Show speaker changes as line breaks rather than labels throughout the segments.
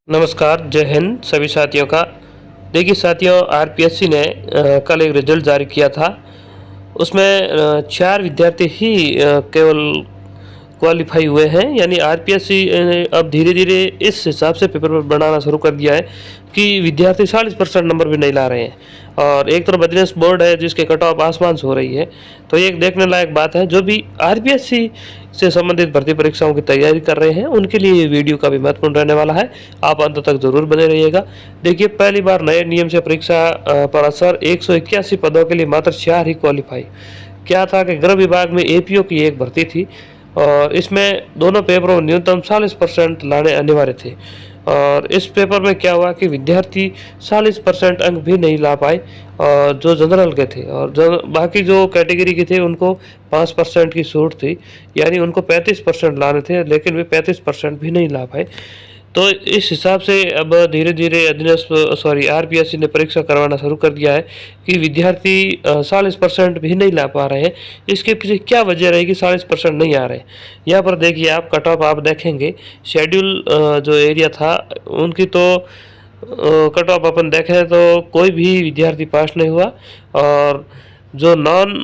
नमस्कार, जय हिंद सभी साथियों का। देखिए साथियों, आरपीएससी ने कल एक रिजल्ट जारी किया था। उसमें 4 विद्यार्थी ही केवल क्वालिफाई हुए हैं। यानी आरपीएससी अब धीरे-धीरे इस हिसाब से पेपर बनाना शुरू कर दिया है कि विद्यार्थी 40% नंबर भी नहीं ला रहे हैं। और एक तरफ मद्रास बोर्ड है जिसके कट ऑफ आसमान से हो रही है। तो ये एक देखने लायक बात है। जो भी आरपीएससी से संबंधित भर्ती परीक्षाओं की तैयारी कर रहे हैं उनके लिए ये वीडियो काफ़ी महत्वपूर्ण रहने वाला है। आप अंत तक ज़रूर बने रहिएगा। देखिए, पहली बार नए नियम से परीक्षा पर असर 181 पदों के लिए मात्र 4 ही क्वालिफाई। क्या था कि गृह विभाग में एपीओ की एक भर्ती थी और इसमें दोनों पेपरों में न्यूनतम 40% लाने अनिवार्य थे। और इस पेपर में क्या हुआ कि विद्यार्थी 40% अंक भी नहीं ला पाए और जो जनरल के थे, और जो बाकी जो कैटेगरी के थे उनको 5% की छूट थी। यानी उनको 35% लाने थे, लेकिन वे 35% भी नहीं ला पाए। तो इस हिसाब से अब धीरे-धीरे आरपीएससी ने परीक्षा करवाना शुरू कर दिया है कि विद्यार्थी 40% भी नहीं ला पा रहे हैं। इसके पीछे क्या वजह रहेगी 40% नहीं आ रहे? यहाँ पर देखिए, आप कट ऑफ आप देखेंगे, शेड्यूल जो एरिया था उनकी तो कट ऑफ अपन देखें तो कोई भी विद्यार्थी पास नहीं हुआ। और जो नॉन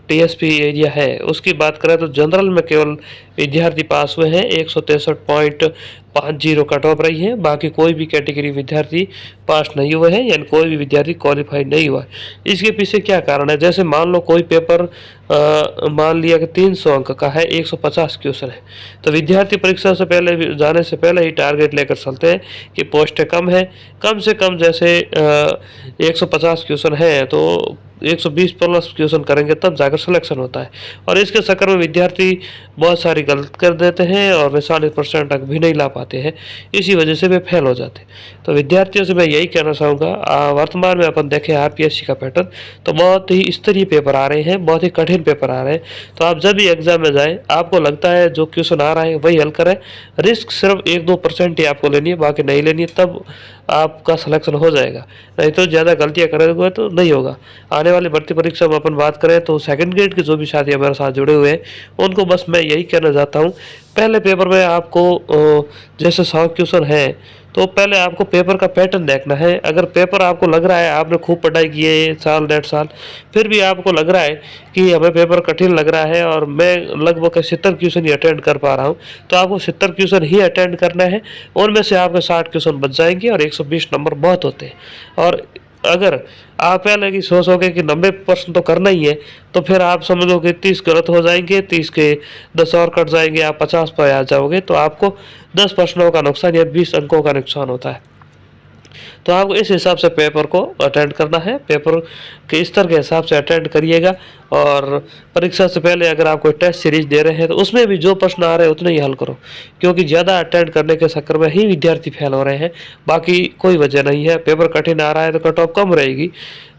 टीएसपी एरिया है उसकी बात करें तो जनरल में केवल विद्यार्थी पास हुए हैं। 163.50 कट ऑफ रही है। बाकी कोई भी कैटेगरी विद्यार्थी पास नहीं हुए हैं, यानी कोई भी विद्यार्थी क्वालिफाई नहीं हुआ है। इसके पीछे क्या कारण है? जैसे मान लो कोई पेपर मान लिया कि 300 अंक का है, 150 क्वेश्चन है, तो विद्यार्थी परीक्षा से पहले जाने से पहले ही टारगेट लेकर चलते हैं कि पोस्टें कम है, कम से कम जैसे 150 क्वेश्चन है तो 120 प्लस क्वेश्चन करेंगे तब जाकर सिलेक्शन होता है। और इसके चक्कर में विद्यार्थी बहुत सारी गलत कर देते हैं और वे 40% तक भी नहीं ला पाते हैं। इसी वजह से वे फेल हो जाते हैं। तो विद्यार्थियों से मैं यही कहना चाहूँगा, वर्तमान में अपन देखें आरपीएससी का पैटर्न, तो बहुत ही स्तरीय पेपर आ रहे हैं, बहुत ही कठिन पेपर आ रहे हैं। तो आप जब भी एग्जाम में जाएँ, आपको लगता है जो क्वेश्चन आ रहा है वही हल करें। रिस्क सिर्फ 1-2% ही आपको लेनी है, बाकी नहीं लेनी है, तब आपका सिलेक्शन हो जाएगा। नहीं तो ज़्यादा गलतियाँ करोगे तो नहीं होगा। आने वाली भर्ती परीक्षा में अपन बात करें तो सेकंड ग्रेड के जो भी साथी हमारे साथ जुड़े हुए हैं उनको बस मैं यही कहना चाहता हूँ, पहले पेपर में आपको जैसे 100 क्वेश्चन है तो पहले आपको पेपर का पैटर्न देखना है। अगर पेपर आपको लग रहा है आपने खूब पढ़ाई की है साल 1.5 साल, फिर भी आपको लग रहा है कि हमें पेपर कठिन लग रहा है और मैं लगभग 70 क्वेश्चन ही अटेंड कर पा रहा हूँ, तो आपको 70 क्वेश्चन ही अटेंड करना है। उनमें से आपके 60 क्वेश्चन बच जाएंगे और 120 नंबर बहुत होते हैं। और अगर आप पहले की सोचोगे कि 90% तो करना ही है, तो फिर आप समझो कि 30 गलत हो जाएंगे, 30 के 10 और कट जाएंगे, आप 50 पर आ जाओगे, तो आपको 10 प्रश्नों का नुकसान या 20 अंकों का नुकसान होता है। तो आपको इस हिसाब से पेपर को अटेंड करना है। पेपर के स्तर के हिसाब से अटेंड करिएगा। और परीक्षा से पहले अगर आप कोई टेस्ट सीरीज दे रहे हैं तो उसमें भी जो प्रश्न आ रहे हैं उतने ही हल करो, क्योंकि ज़्यादा अटेंड करने के चक्कर में ही विद्यार्थी फेल हो रहे हैं। बाकी कोई वजह नहीं है। पेपर कठिन आ रहा है तो कट ऑफ कम रहेगी।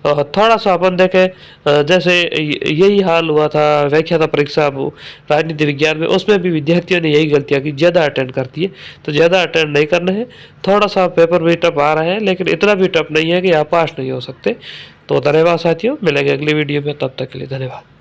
थोड़ा सा अपन देखें, जैसे यही हाल हुआ था व्याख्याता परीक्षा राजनीति विज्ञान में, उसमें भी विद्यार्थियों ने यही गलतियाँ की, ज़्यादा अटेंड करती है। तो ज़्यादा अटेंड नहीं करना है। थोड़ा सा पेपर भी टफ आ रहा है, लेकिन इतना भी टफ नहीं है कि आप पास नहीं हो सकते। तो धन्यवाद साथियों, मिलेंगे अगली वीडियो में, तब तक के लिए धन्यवाद।